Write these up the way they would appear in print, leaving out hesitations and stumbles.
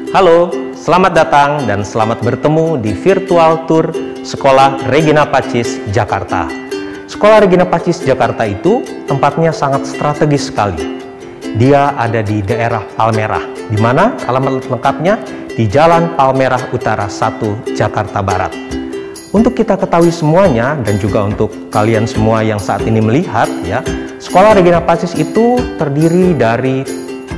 Halo, selamat datang dan selamat bertemu di virtual tour Sekolah Regina Pacis, Jakarta. Sekolah Regina Pacis, Jakarta itu tempatnya sangat strategis sekali. Dia ada di daerah Palmerah, di mana alamat lengkapnya di Jalan Palmerah Utara 1, Jakarta Barat. Untuk kita ketahui semuanya dan juga untuk kalian semua yang saat ini melihat ya, Sekolah Regina Pacis itu terdiri dari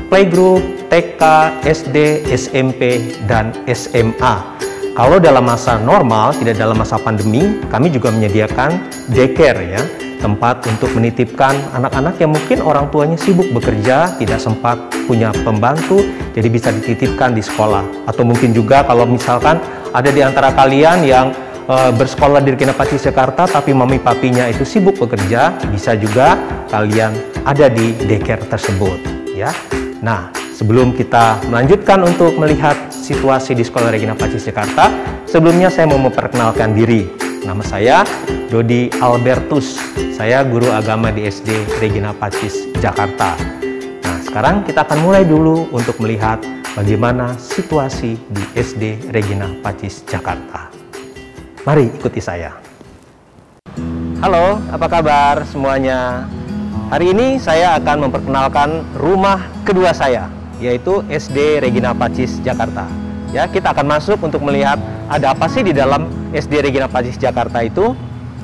playgroup, TK, SD, SMP, dan SMA. Kalau dalam masa normal, tidak dalam masa pandemi, kami juga menyediakan daycare ya, tempat untuk menitipkan anak-anak yang mungkin orang tuanya sibuk bekerja, tidak sempat punya pembantu, jadi bisa dititipkan di sekolah. Atau mungkin juga kalau misalkan ada di antara kalian yang bersekolah di Regina Pacis Jakarta, tapi mami papinya itu sibuk bekerja, bisa juga kalian ada di daycare tersebut ya. Nah, sebelum kita melanjutkan untuk melihat situasi di Sekolah Regina Pacis Jakarta, sebelumnya saya mau memperkenalkan diri. Nama saya Dodi Albertus. Saya guru agama di SD Regina Pacis Jakarta. Nah, sekarang kita akan mulai dulu untuk melihat bagaimana situasi di SD Regina Pacis Jakarta. Mari ikuti saya. Halo, apa kabar semuanya? Hari ini saya akan memperkenalkan rumah kedua saya, yaitu SD Regina Pacis Jakarta. Ya, kita akan masuk untuk melihat ada apa sih di dalam SD Regina Pacis Jakarta itu.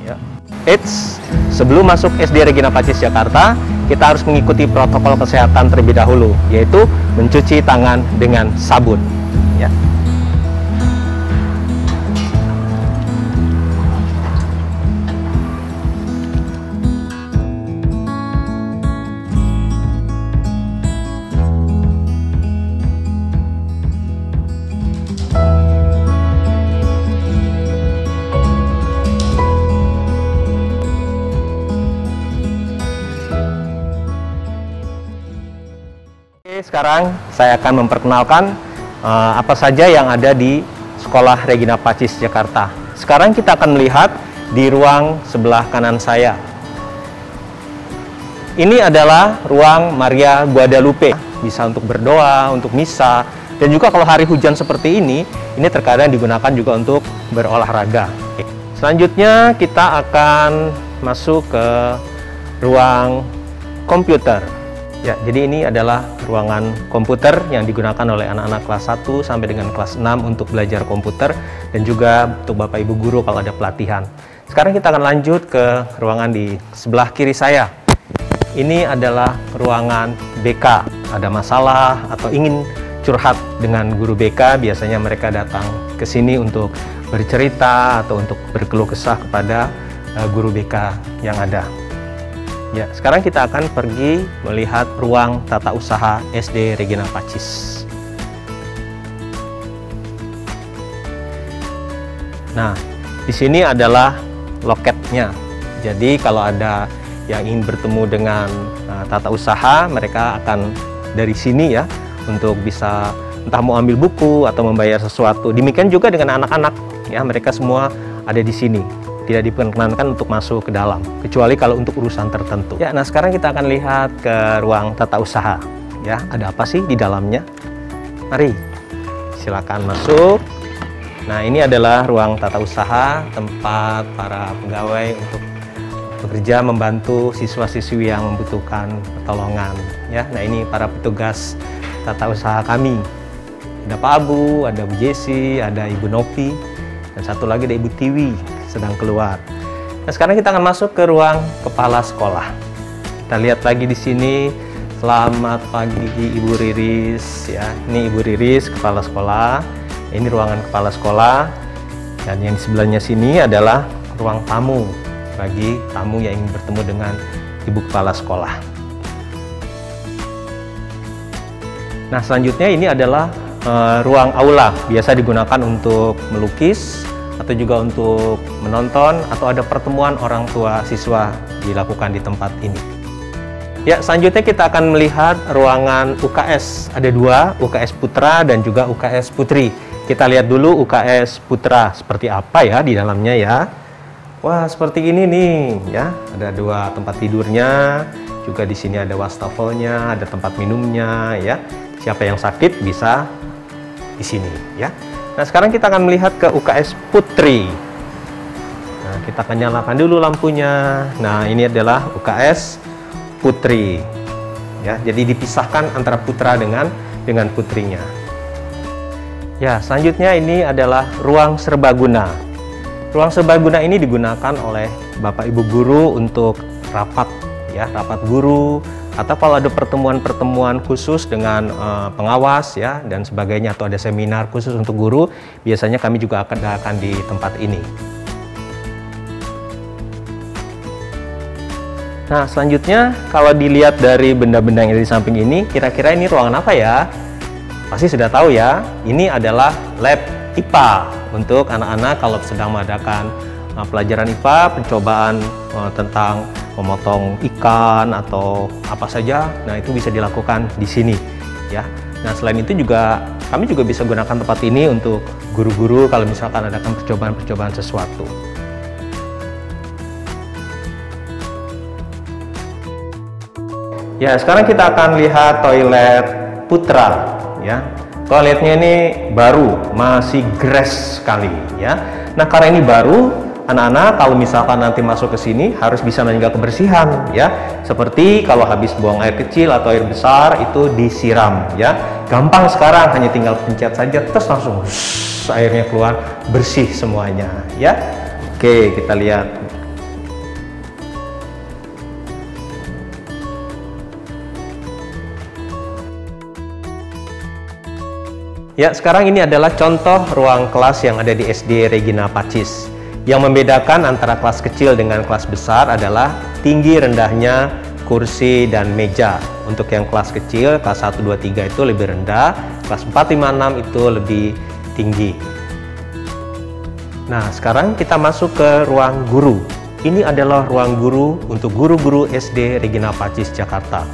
Ya. Eits, sebelum masuk SD Regina Pacis Jakarta, kita harus mengikuti protokol kesehatan terlebih dahulu, yaitu mencuci tangan dengan sabun. Ya. Sekarang saya akan memperkenalkan apa saja yang ada di Sekolah Regina Pacis Jakarta. Sekarang kita akan melihat di ruang sebelah kanan saya. Ini adalah ruang Maria Guadalupe. Bisa untuk berdoa, untuk misa, dan juga kalau hari hujan seperti ini terkadang digunakan juga untuk berolahraga. Selanjutnya kita akan masuk ke ruang komputer. Ya, jadi ini adalah ruangan komputer yang digunakan oleh anak-anak kelas 1 sampai dengan kelas 6 untuk belajar komputer dan juga untuk Bapak Ibu guru kalau ada pelatihan. Sekarang kita akan lanjut ke ruangan di sebelah kiri saya. Ini adalah ruangan BK. Ada masalah atau ingin curhat dengan guru BK, biasanya mereka datang ke sini untuk bercerita atau untuk berkeluh kesah kepada guru BK yang ada. Ya, sekarang kita akan pergi melihat ruang tata usaha SD Regina Pacis. Nah, di sini adalah loketnya. Jadi kalau ada yang ingin bertemu dengan tata usaha, mereka akan dari sini ya untuk bisa entah mau ambil buku atau membayar sesuatu. Demikian juga dengan anak-anak ya, mereka semua ada di sini. Tidak diperkenankan untuk masuk ke dalam, kecuali kalau untuk urusan tertentu. Ya, nah sekarang kita akan lihat ke ruang tata usaha. Ya, ada apa sih di dalamnya? Mari, silakan masuk. Nah, ini adalah ruang tata usaha, tempat para pegawai untuk bekerja membantu siswa-siswi yang membutuhkan pertolongan. Ya, nah ini para petugas tata usaha kami. Ada Pak Abu, ada Bu Jesi, ada Ibu Nopi, dan satu lagi ada Ibu Tiwi sedang keluar. Nah, sekarang kita akan masuk ke ruang kepala sekolah. Kita lihat lagi di sini. Selamat pagi Ibu Riris ya. Ini Ibu Riris, kepala sekolah. Ini ruangan kepala sekolah. Dan yang di sebelahnya sini adalah ruang tamu bagi tamu yang ingin bertemu dengan Ibu kepala sekolah. Nah, selanjutnya ini adalah ruang aula, biasa digunakan untuk melukis atau juga untuk menonton atau ada pertemuan orang tua siswa dilakukan di tempat ini. Ya, selanjutnya kita akan melihat ruangan UKS. Ada dua, UKS Putra dan juga UKS Putri. Kita lihat dulu UKS Putra seperti apa ya di dalamnya ya. Wah, seperti ini nih ya. Ada dua tempat tidurnya, juga di sini ada wastafelnya, ada tempat minumnya ya. Siapa yang sakit bisa di sini ya. Nah, sekarang kita akan melihat ke UKS Putri. Nah, kita akan nyalakan dulu lampunya. Nah, ini adalah UKS Putri. Ya, jadi dipisahkan antara putra dengan putrinya. Ya, selanjutnya ini adalah ruang serbaguna. Ruang serbaguna ini digunakan oleh Bapak Ibu guru untuk rapat ya, rapat guru, atau kalau ada pertemuan-pertemuan khusus dengan pengawas ya dan sebagainya, atau ada seminar khusus untuk guru, biasanya kami juga akan di tempat ini. Nah, selanjutnya kalau dilihat dari benda-benda yang ada di samping ini, kira-kira ini ruangan apa ya? Pasti sudah tahu ya, ini adalah lab IPA untuk anak-anak kalau sedang mengadakan pelajaran IPA, pencobaan tentang memotong ikan atau apa saja. Nah, itu bisa dilakukan di sini ya. Nah, selain itu juga kami juga bisa gunakan tempat ini untuk guru-guru kalau misalkan adakan percobaan-percobaan sesuatu. Ya, sekarang kita akan lihat toilet putra ya. Toiletnya ini baru, masih grass sekali ya. Nah, karena ini baru, anak-anak kalau misalkan nanti masuk ke sini harus bisa menjaga kebersihan ya. Seperti kalau habis buang air kecil atau air besar itu disiram ya. Gampang sekarang, hanya tinggal pencet saja terus langsung airnya keluar, bersih semuanya ya. Oke, kita lihat. Ya, sekarang ini adalah contoh ruang kelas yang ada di SD Regina Pacis. Yang membedakan antara kelas kecil dengan kelas besar adalah tinggi rendahnya kursi dan meja. Untuk yang kelas kecil, kelas 1, 2, 3 itu lebih rendah, kelas 4, 5, 6 itu lebih tinggi. Nah, sekarang kita masuk ke ruang guru. Ini adalah ruang guru untuk guru-guru SD Regina Pacis Jakarta.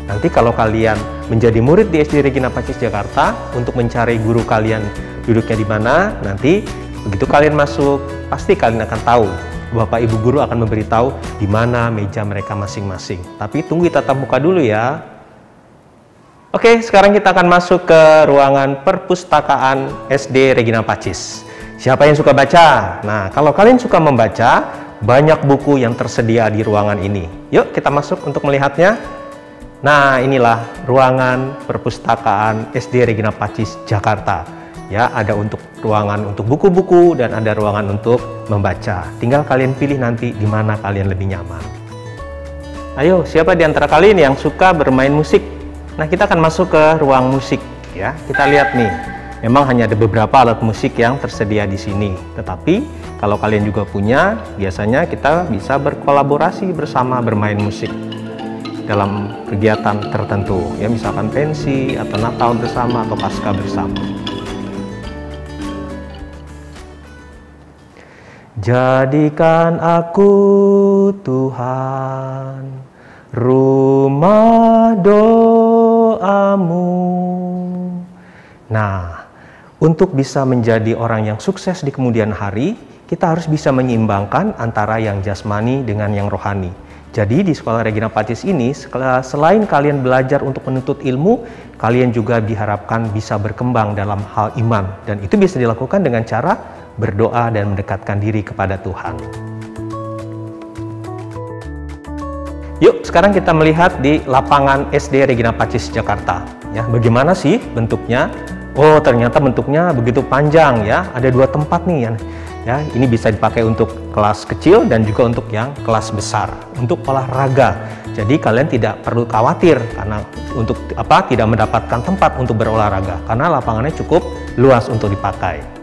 Nanti kalau kalian menjadi murid di SD Regina Pacis Jakarta, untuk mencari guru kalian duduknya di mana, nanti begitu kalian masuk, pasti kalian akan tahu. Bapak Ibu guru akan memberitahu di mana meja mereka masing-masing. Tapi tunggu tatap muka dulu ya. Oke, sekarang kita akan masuk ke ruangan perpustakaan SD Regina Pacis. Siapa yang suka baca? Nah, kalau kalian suka membaca, banyak buku yang tersedia di ruangan ini. Yuk kita masuk untuk melihatnya. Nah, inilah ruangan perpustakaan SD Regina Pacis Jakarta. Ya, ada untuk ruangan untuk buku-buku dan ada ruangan untuk membaca. Tinggal kalian pilih nanti di mana kalian lebih nyaman. Ayo, siapa di antara kalian yang suka bermain musik? Nah, kita akan masuk ke ruang musik ya. Kita lihat nih. Memang hanya ada beberapa alat musik yang tersedia di sini. Tetapi kalau kalian juga punya, biasanya kita bisa berkolaborasi bersama bermain musik dalam kegiatan tertentu ya, misalkan pensi atau Natal bersama atau Paskah bersama. Jadikan aku Tuhan rumah doamu. Nah, untuk bisa menjadi orang yang sukses di kemudian hari, kita harus bisa menyeimbangkan antara yang jasmani dengan yang rohani. Jadi di Sekolah Regina Pacis ini, selain kalian belajar untuk menuntut ilmu, kalian juga diharapkan bisa berkembang dalam hal iman. Dan itu bisa dilakukan dengan cara berdoa dan mendekatkan diri kepada Tuhan. Yuk, sekarang kita melihat di lapangan SD Regina Pacis Jakarta. Ya, bagaimana sih bentuknya? Oh, ternyata bentuknya begitu panjang ya. Ada 2 tempat nih ya. Ya, ini bisa dipakai untuk kelas kecil dan juga untuk yang kelas besar, untuk olahraga. Jadi kalian tidak perlu khawatir karena untuk tidak mendapatkan tempat untuk berolahraga karena lapangannya cukup luas untuk dipakai.